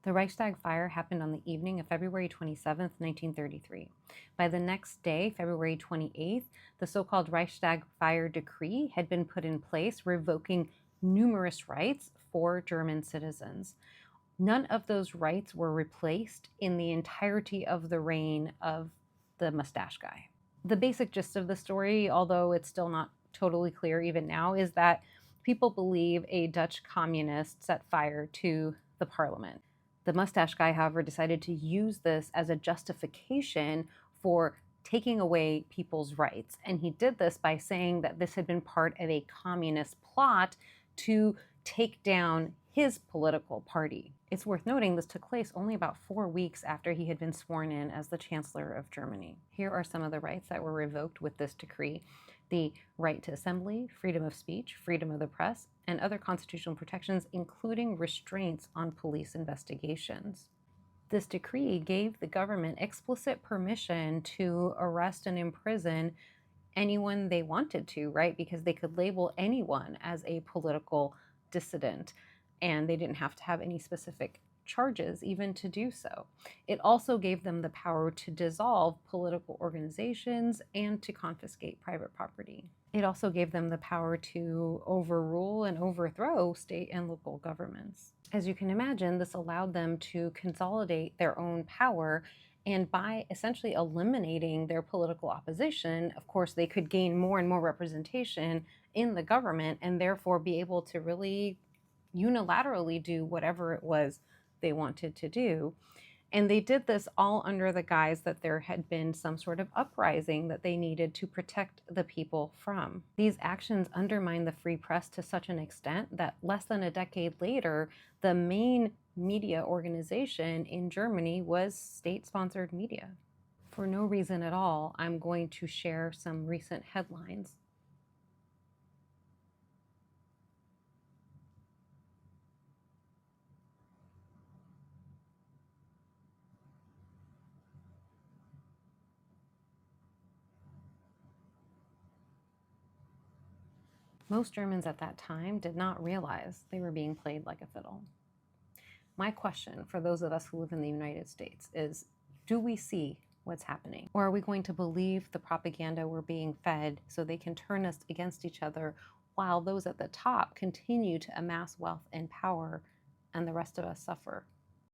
The Reichstag fire happened on the evening of February 27, 1933. By the next day, February 28th, the so-called Reichstag fire decree had been put in place, revoking numerous rights for German citizens. None of those rights were replaced in the entirety of the reign of the mustache guy. The basic gist of the story, although it's still not totally clear even now, is that people believe a Dutch communist set fire to the parliament. The mustache guy, however, decided to use this as a justification for taking away people's rights. And he did this by saying that this had been part of a communist plot to take down his political party. It's worth noting this took place only about 4 weeks after he had been sworn in as the Chancellor of Germany. Here are some of the rights that were revoked with this decree: the right to assembly, freedom of speech, freedom of the press, and other constitutional protections, including restraints on police investigations. This decree gave the government explicit permission to arrest and imprison anyone they wanted to, right? Because they could label anyone as a political dissident, and they didn't have to have any specific charges even to do so. It also gave them the power to dissolve political organizations and to confiscate private property. It also gave them the power to overrule and overthrow state and local governments. As you can imagine, this allowed them to consolidate their own power, and by essentially eliminating their political opposition, of course, they could gain more and more representation in the government and therefore be able to really unilaterally do whatever it was they wanted to do. And they did this all under the guise that there had been some sort of uprising that they needed to protect the people from. These actions undermined the free press to such an extent that less than a decade later, the main media organization in Germany was state-sponsored media. For no reason at all, I'm going to share some recent headlines. Most Germans at that time did not realize they were being played like a fiddle. My question for those of us who live in the United States is, do we see what's happening? Or are we going to believe the propaganda we're being fed so they can turn us against each other while those at the top continue to amass wealth and power and the rest of us suffer?